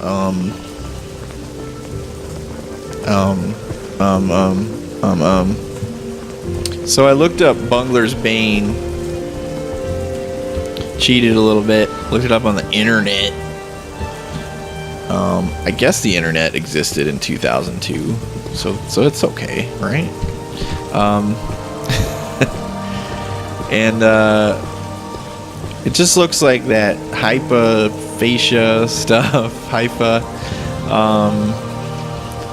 Um, um, um, um, um. So I looked up Bungler's Bane. Cheated a little bit. Looked it up on the internet. I guess the internet existed in 2002, so it's okay, right? And it just looks like that hypophagia stuff, hypa.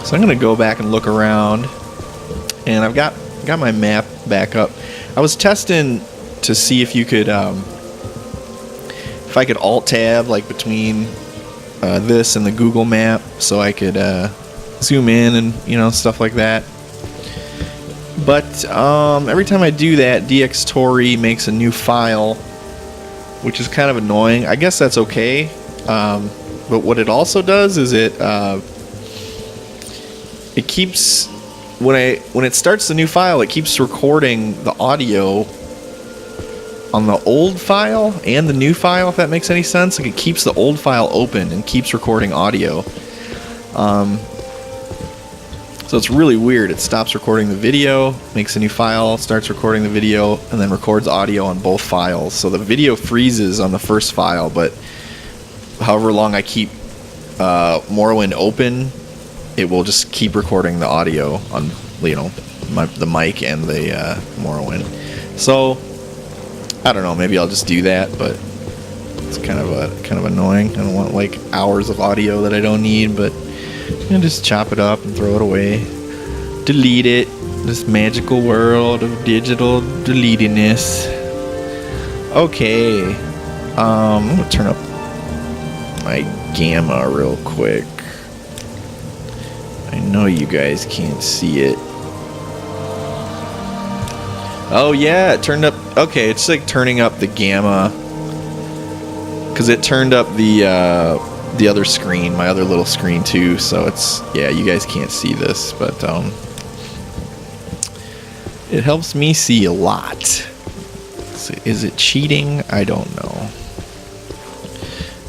So I'm gonna go back and look around, and I've got my map back up. I was testing to see if you could, if I could alt tab like between this and the Google map, so I could zoom in and stuff like that. But every time I do that, dxtory makes a new file, which is kind of annoying. I guess that's okay. But what it also does is it keeps, when it starts the new file, it keeps recording the audio on the old file and the new file, if that makes any sense. Like, it keeps the old file open and keeps recording audio. So it's really weird. It stops recording the video, makes a new file, starts recording the video, and then records audio on both files. So the video freezes on the first file, but however long I keep Morrowind open, it will just keep recording the audio on the mic and the Morrowind. So I don't know, maybe I'll just do that, but it's kind of annoying. I don't want like hours of audio that I don't need, but just chop it up and throw it away. Delete it. This magical world of digital deletiness. Okay. I'm gonna turn up my gamma real quick. I know you guys can't see it. Oh yeah, it turned up. Okay, it's like turning up the gamma, because it turned up the other screen, my other little screen too. So it's, yeah, you guys can't see this, but it helps me see a lot. So is it cheating? I don't know.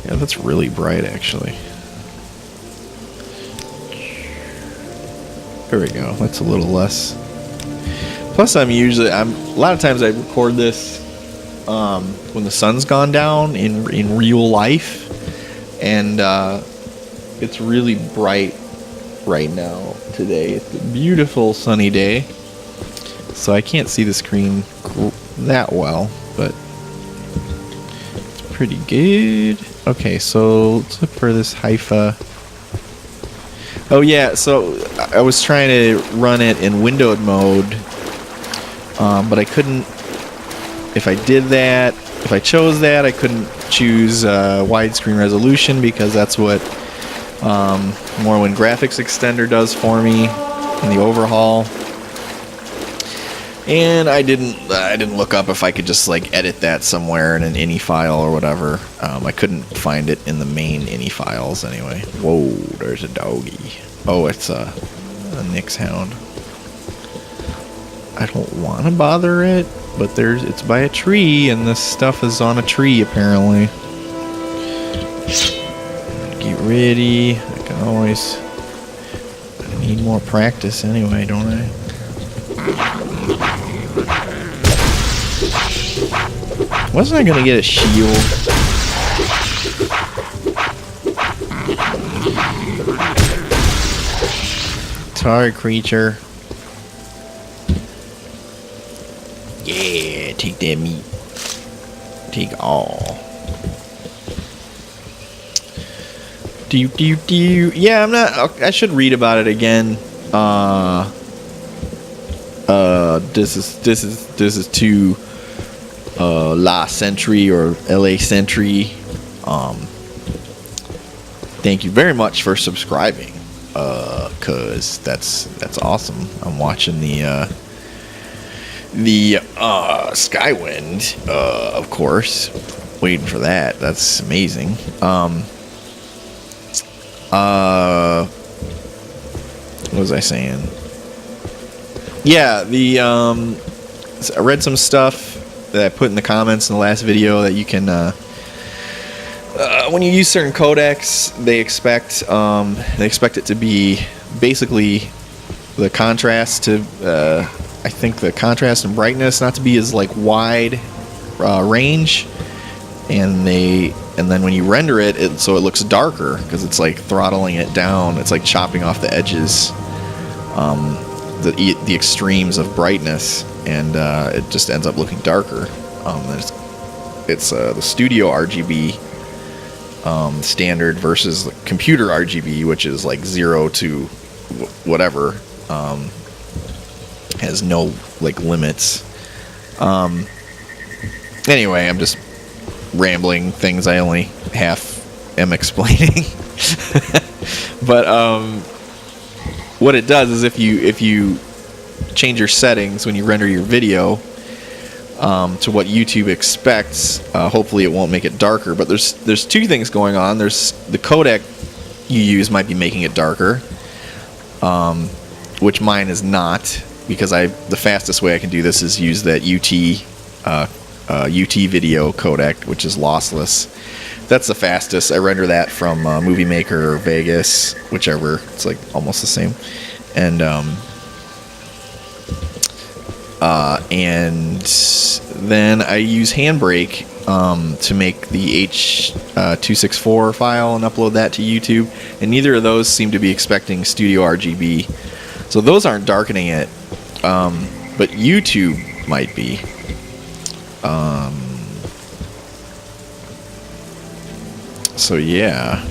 Yeah, that's really bright actually. There we go. That's a little less. Plus, a lot of times I record this when the sun's gone down in real life, and it's really bright right now today. It's a beautiful sunny day, so I can't see the screen that well, but it's pretty good. Okay, so let's look for this hypha. Oh yeah, so I was trying to run it in windowed mode, but I couldn't. If I did that, if I chose that, I couldn't choose widescreen resolution, because that's what Morrowind Graphics Extender does for me in the Overhaul. And I didn't look up if I could just like edit that somewhere in an ini file or whatever. I couldn't find it in the main ini files anyway. Whoa, there's a doggy. Oh, it's a Nyx hound. I don't want to bother it, but it's by a tree, and this stuff is on a tree apparently. Get ready. I can always. I need more practice anyway, don't I? Wasn't I gonna get a shield? Sorry, creature. Yeah, take that meat. Take all. Yeah, I'm not. I should read about it again. This is to La Sentry or LA Sentry. Thank you very much for subscribing. Cause that's awesome. I'm watching the Skywind, of course. Waiting for that. That's amazing. What was I saying? Yeah, I read some stuff that I put in the comments in the last video that you can when you use certain codecs, they expect it to be basically the contrast to I think the contrast and brightness not to be as like wide range, and then when you render it, so it looks darker because it's like throttling it down. It's like chopping off the edges, the extremes of brightness, and it just ends up looking darker. It's the studio RGB standard versus the computer RGB, which is like 0 to whatever, has no like limits. Anyway, I'm just rambling things I only half am explaining. But what it does is if you change your settings when you render your video to what YouTube expects, hopefully it won't make it darker. But there's two things going on. There's the codec you use might be making it darker, which mine is not, because the fastest way I can do this is use that UT video codec, which is lossless. That's the fastest. I render that from Movie Maker or Vegas, whichever. It's like almost the same. And then I use Handbrake to make the H.264 file and upload that to YouTube. And neither of those seem to be expecting Studio RGB, so those aren't darkening it. But YouTube might be. So yeah.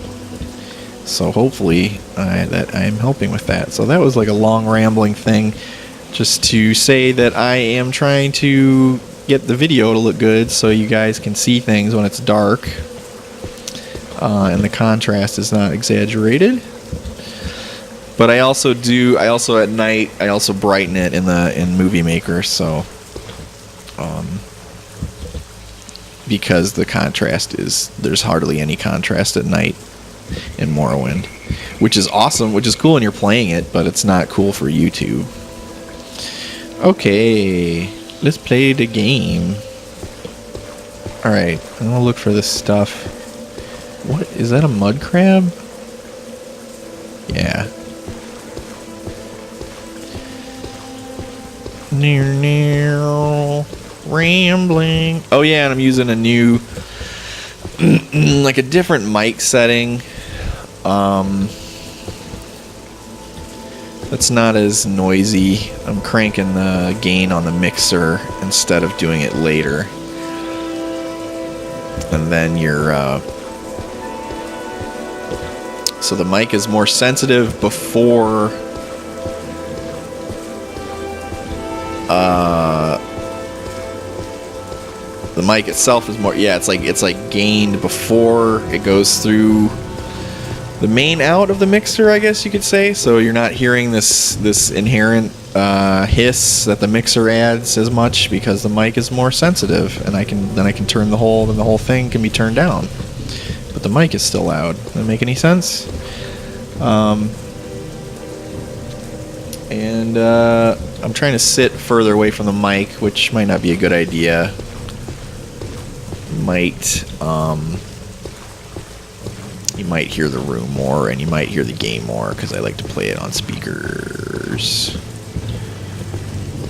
So hopefully that I am helping with that. So that was like a long rambling thing, just to say that I am trying to get the video to look good so you guys can see things when it's dark, and the contrast is not exaggerated. But I also at night I also brighten it in Movie Maker, so because the contrast there's hardly any contrast at night in Morrowind, which is awesome, which is cool when you're playing it, but it's not cool for YouTube. Okay, let's play the game. Alright, I'm gonna look for this stuff. What is that, a mud crab? Yeah. Near rambling. Oh yeah, and I'm using a new like a different mic setting. That's not as noisy. I'm cranking the gain on the mixer instead of doing it later. And then so the mic is more sensitive before the mic itself is more, it's like gained before it goes through the main out of the mixer, I guess you could say. So you're not hearing this inherent hiss that the mixer adds as much, because the mic is more sensitive, and I can turn the whole thing can be turned down, but the mic is still loud. Does that make any sense? And I'm trying to sit further away from the mic, which might not be a good idea. You might hear the room more, and you might hear the game more, because I like to play it on speakers.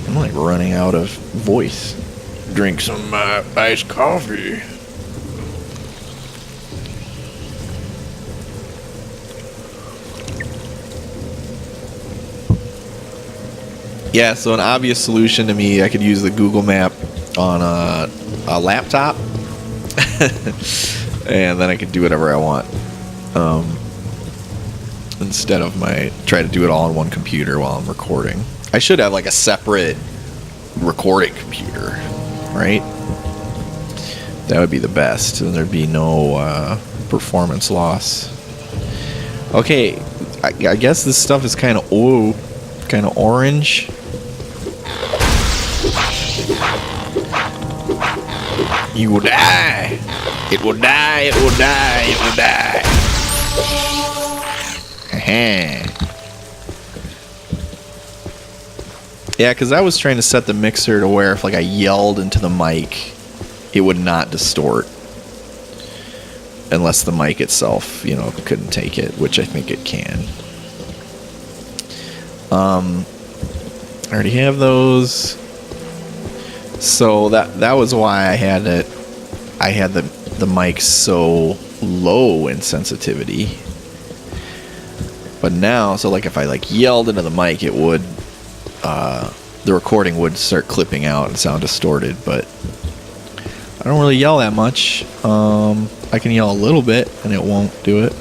I'm like running out of voice. Drink some iced coffee. Yeah, so an obvious solution to me, I could use the Google Map on a laptop, and then I could do whatever I want. Instead of try to do it all on one computer while I'm recording. I should have like a separate recording computer, right? That would be the best, and there'd be no performance loss. Okay, I guess this stuff is kind of orange. You will die. It will die. It will die. It will die. Yeah, because I was trying to set the mixer to where if like I yelled into the mic, it would not distort. unless the mic itself, you know, couldn't take it, which I think it can. I already have those. So that was why I had the mic so low in sensitivity. But now, so like if I like yelled into the mic, it would, the recording would start clipping out and sound distorted, but I don't really yell that much. I can yell a little bit and it won't do it.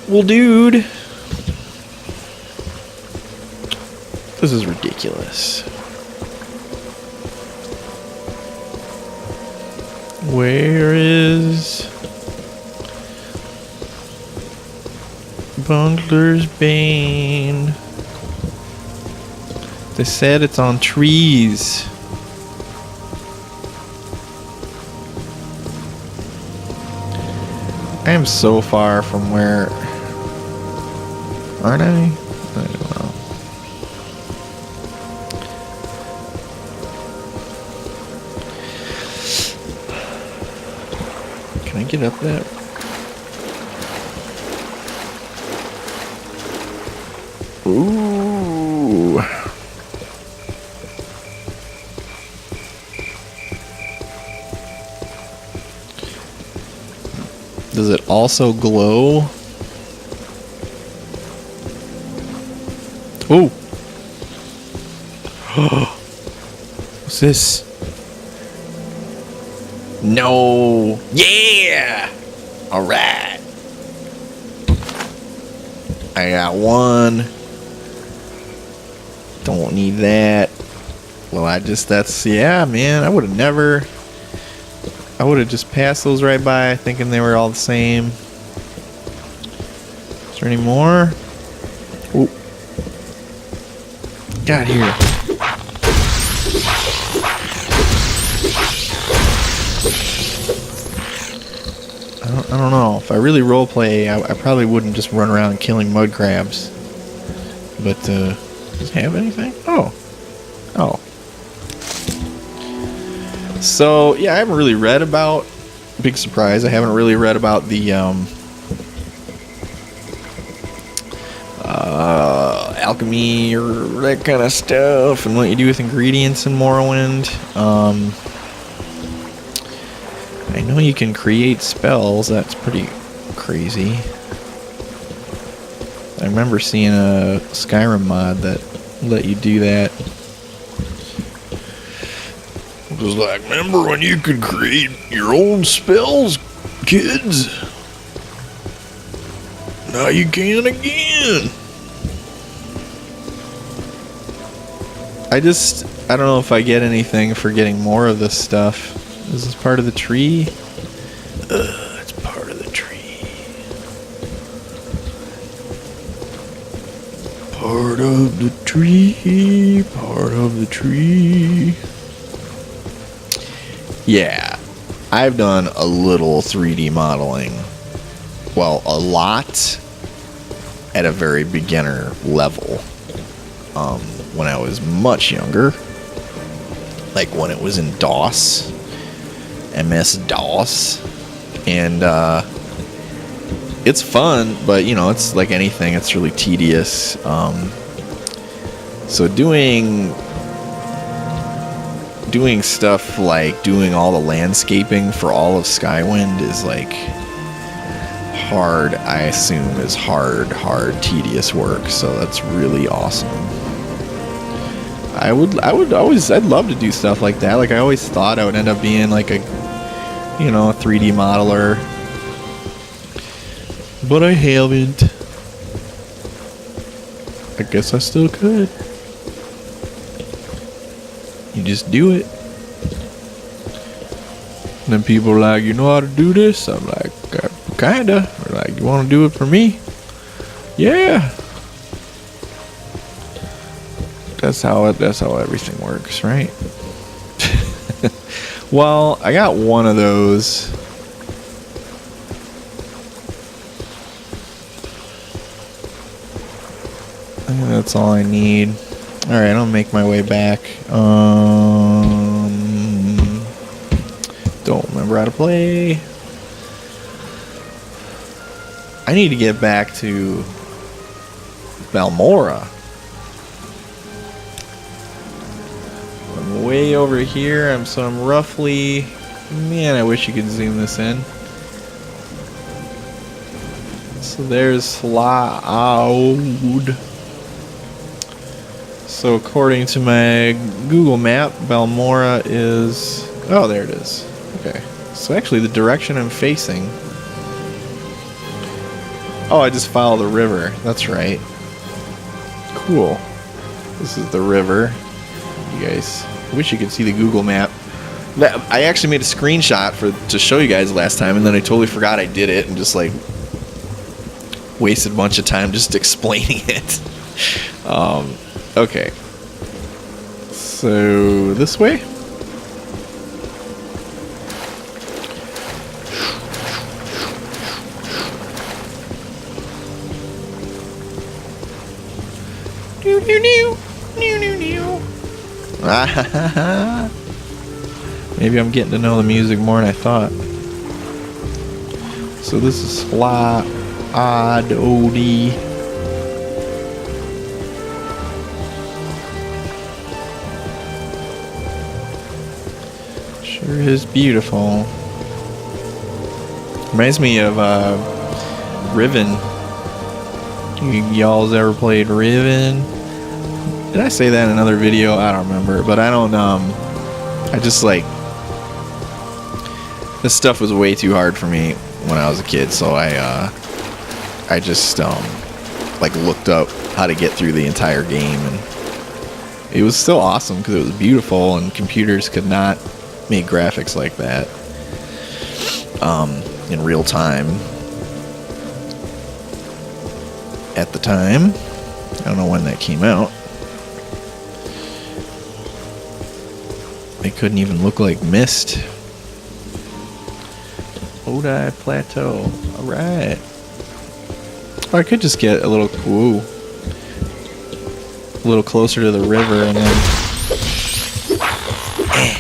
Well, dude, this is ridiculous. Where is Bungler's Bane? They said it's on trees. I am so far from where... Aren't I? I don't know. Can I get up that? Ooh. Does it also glow? Oh. What's this? No. Yeah. All right. I got one. Don't need that. Well, yeah, man. I would have never. I would have just passed those right by thinking they were all the same. Is there any more? Oh. Got here. I don't know. If I really roleplay, I probably wouldn't just run around killing mud crabs. But, does it have anything? Oh. Oh. So, yeah, I haven't really read about... Big surprise, I haven't really read about the, alchemy or that kind of stuff and what you do with ingredients in Morrowind. I know you can create spells. That's pretty crazy. I remember seeing a Skyrim mod that let you do that. It was like, remember when you could create your own spells, kids? Now you can again. I don't know if I get anything for getting more of this stuff. Is this part of the tree? It's part of the tree. Part of the tree. Part of the tree. Yeah. I've done a little 3D modeling. Well, a lot at a very beginner level. When I was much younger. Like when it was in DOS. MS-DOS. And it's fun, but you know, it's like anything, it's really tedious. So doing stuff like doing all the landscaping for all of Skywind is like hard, I assume is hard, tedious work. So that's really awesome. I'd love to do stuff like that. Like I always thought I would end up being like a 3D modeler, but I haven't. I guess I still could. You just do it. And then people are like, you know how to do this? I'm like, kinda. They're like, you want to do it for me? Yeah. That's how everything works, right? Well, I got one of those. I think that's all I need. Alright, I'll make my way back. Don't remember how to play. I need to get back to Balmora. I'm way over here. So I'm roughly... Man, I wish you could zoom this in. So there's Slough. So according to my Google map, Balmora is... Oh, there it is. Okay. So actually the direction I'm facing... Oh, I just follow the river. That's right. Cool. This is the river. You guys... I wish you could see the Google map. I actually made a screenshot to show you guys last time, and then I totally forgot I did it and just like wasted a bunch of time just explaining it. Okay. So this way? Maybe I'm getting to know the music more than I thought. So this is Slough. Sure is beautiful. Reminds me of Riven. Y'all's ever played Riven? Did I say that in another video? I don't remember, but I don't. I just like this stuff was way too hard for me when I was a kid, so I just like looked up how to get through the entire game, and it was still awesome because it was beautiful, and computers could not make graphics like that in real time at the time. I don't know when that came out. It couldn't even look like mist. Odai Plateau. Alright. Or I could just get a little closer to the river and then yeah.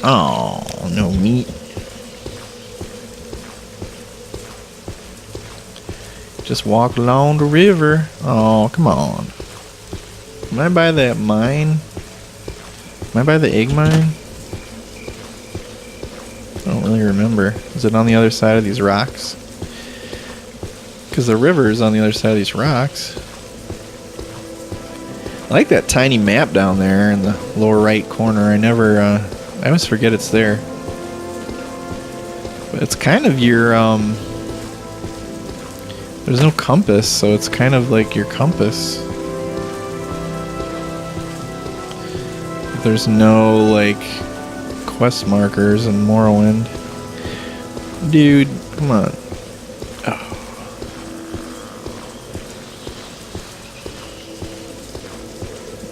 Oh, no meat. Just walk along the river. Oh, come on. Am I by that mine? Am I by the egg mine? I don't really remember. Is it on the other side of these rocks? Because the river is on the other side of these rocks. I like that tiny map down there in the lower right corner. I always forget it's there. But it's kind of your, there's no compass, so it's kind of like your compass. There's no, like, quest markers in Morrowind. Dude, come on. Oh.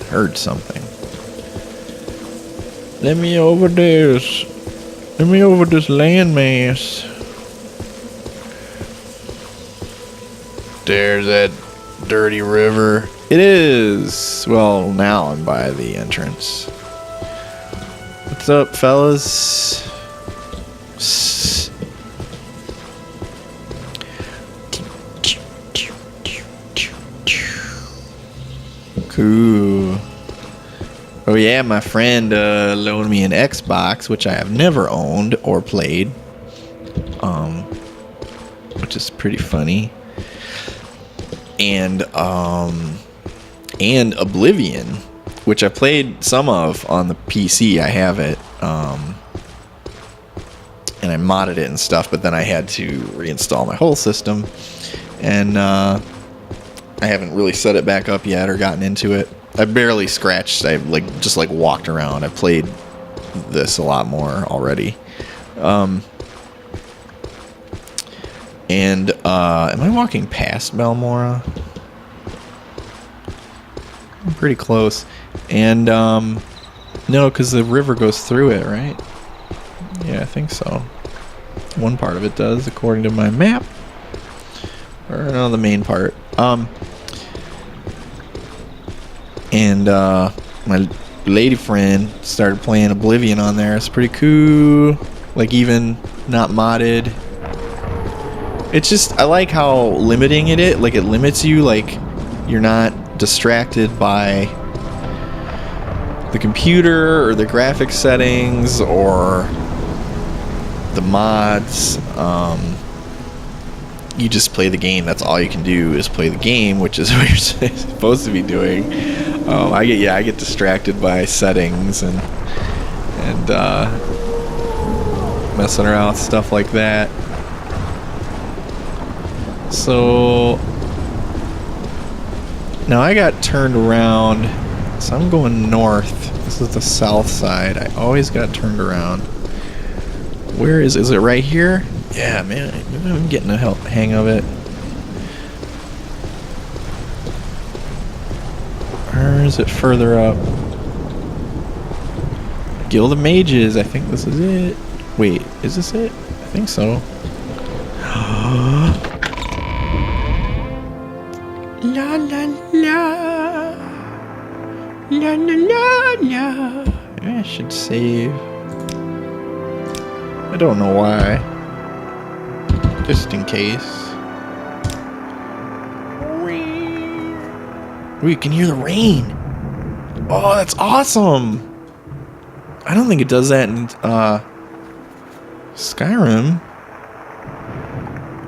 Heard something. Let me over this. Let me over this landmass. There's that dirty river. It is. Well, now I'm by the entrance. What's up, fellas? Cool. Oh yeah, my friend loaned me an Xbox, which I have never owned or played. Which is pretty funny. And Oblivion, which I played some of on the PC. I have it, and I modded it and stuff, but then I had to reinstall my whole system, and I haven't really set it back up yet or gotten into it. I barely scratched. I just walked around. I played this a lot more already. And am I walking past Balmora? I'm pretty close. And no, because the river goes through it, right? Yeah, I think so. One part of it does, according to my map. Or no, the main part. my lady friend started playing Oblivion on there. It's pretty cool. Like, even not modded. It's just, I like how limiting it is. Like, it limits you. Like, you're not distracted by the computer or the graphics settings or the mods. You just play the game. That's all you can do is play the game, which is what you're supposed to be doing. I get distracted by settings and messing around with stuff like that. So now I got turned around, so I'm going north. This is the south side. I always got turned around. Where is it right here? Yeah, man, I'm getting a hang of it. Or is it further up? Guild of Mages, I think this is it. Wait, is this it? I think so. La la la. La la la la. I should save. I don't know why. Just in case. Ooh, you can hear the rain. Oh, that's awesome. I don't think it does that in Skyrim.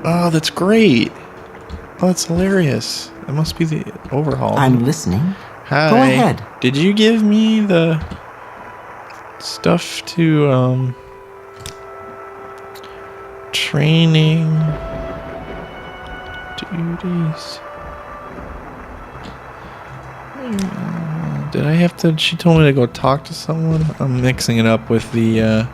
Oh, that's great. Oh, that's hilarious. That must be the Overhaul. I'm listening. Hi. Go ahead. Did you give me the stuff to training duties? Did I have to? She told me to go talk to someone. I'm mixing it up with the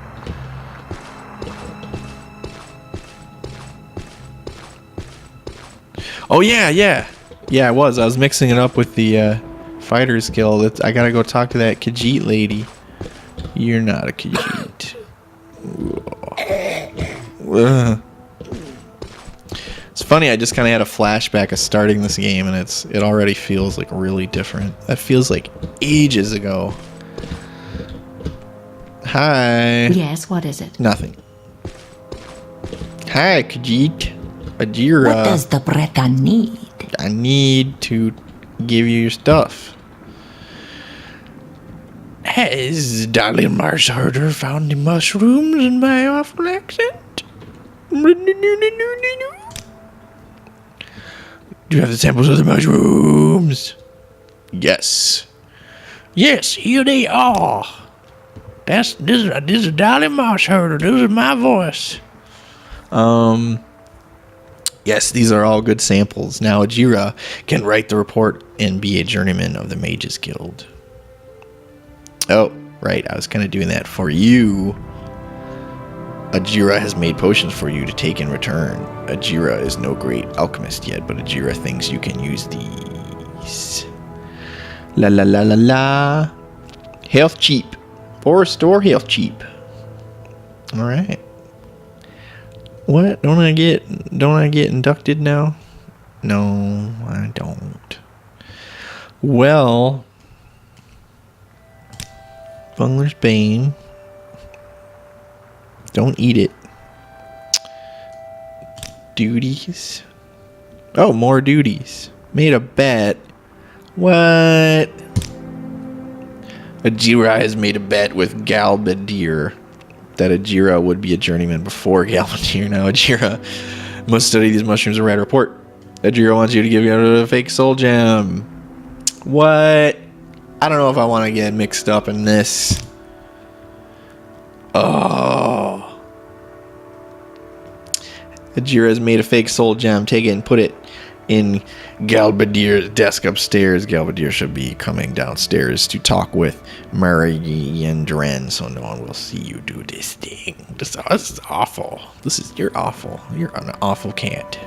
oh yeah, I was mixing it up with the Fighters Guild. I gotta go talk to that Khajiit lady. You're not a Khajiit. It's funny, I just kind of had a flashback of starting this game, and it already feels like really different. That feels like ages ago. Hi. Yes, what is it? Nothing. Hi, Khajiit. Ajira. What does the Breka need? I need to give you your stuff. Has Darling Marsh Herder found the mushrooms in my awful accent? Do you have the samples of the mushrooms? Yes. Yes, here they are. This is Darling Marsh Herder. This is my voice. Yes, these are all good samples. Now Ajira can write the report and be a journeyman of the Mages Guild. Oh, right. I was kind of doing that for you. Ajira has made potions for you to take in return. Ajira is no great alchemist yet, but Ajira thinks you can use these. La la la la la. Health cheap. Forest store health cheap. All right. What? Don't I get inducted now? No, I don't. Well, Bungler's Bane. Don't eat it. Duties. Oh, more duties. Made a bet. What? Ajira has made a bet with Galbadir that Ajira would be a journeyman before Galbadir. Now Ajira must study these mushrooms and write a report. Ajira wants you to give you a fake soul gem. What? I don't know if I want to get mixed up in this. Oh. Ajira has made a fake soul gem. Take it and put it in Galbadir's desk upstairs. Galbadir should be coming downstairs to talk with Murray and Dren, so no one will see you do this thing. This is awful. You're awful. You're an awful cat.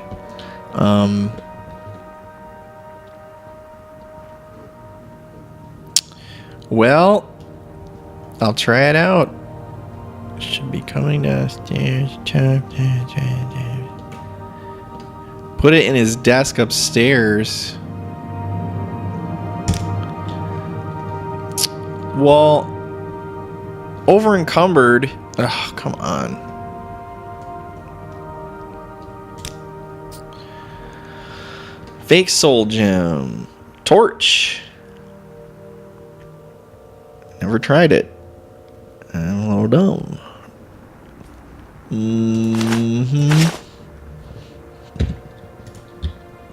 Well, I'll try it out. Should be coming downstairs. Put it in his desk upstairs. Well, over encumbered. Oh, come on. Fake soul gem. Torch. Never tried it. I'm a little dumb.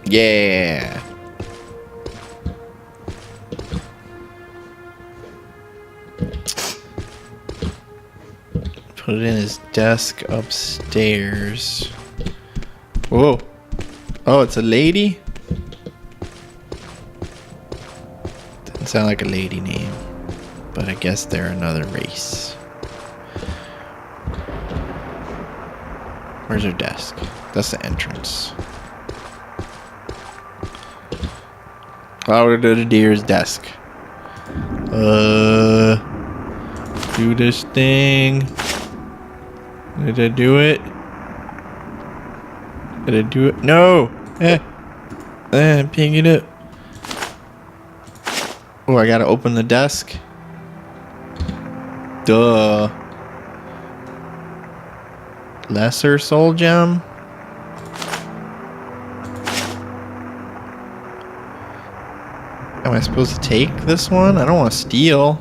Yeah. Put it in his desk upstairs. Whoa. Oh, it's a lady? Doesn't sound like a lady name. But I guess they're another race. Where's her desk? That's the entrance. Out to the deer's desk. Do this thing. Did I do it? Did I do it? No! Pick it up. Oh, I gotta open the desk. Duh. Lesser soul gem? Am I supposed to take this one? I don't want to steal.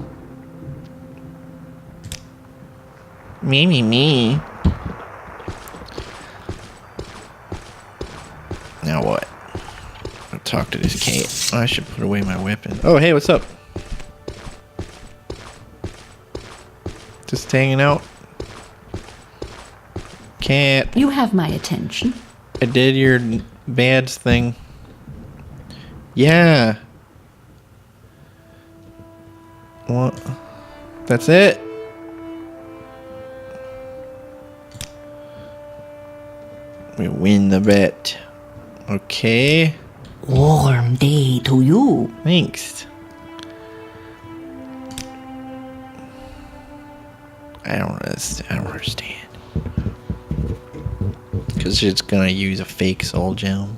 Me. Now what? I'll talk to this cat. I should put away my weapon. Oh, hey, what's up? Just hanging out. Cat. You have my attention. I did your badge thing. Yeah. What? That's it? We win the bet. Okay. Warm day to you. Thanks. I don't understand. Because it's gonna use a fake soul gem.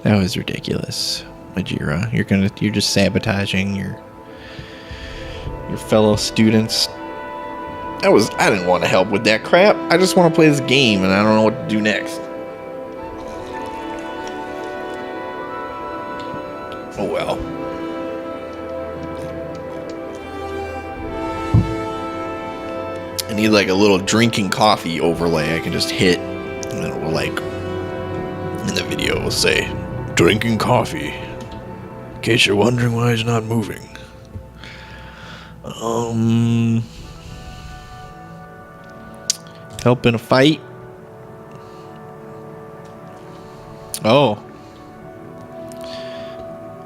That was ridiculous, Majira. You're just sabotaging your fellow students. I didn't want to help with that crap. I just want to play this game and I don't know what to do next. Oh well. I need like a little drinking coffee overlay I can just hit, and then it will, like, in the video it will say drinking coffee, in case you're wondering why he's not moving. Help in a fight. Oh.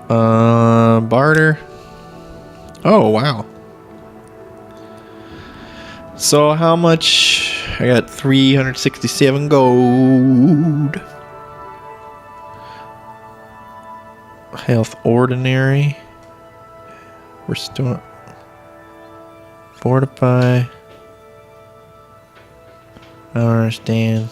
Barter. Oh, wow. So how much? I got 367 gold. Health ordinary. Restore. Fortify. I don't understand.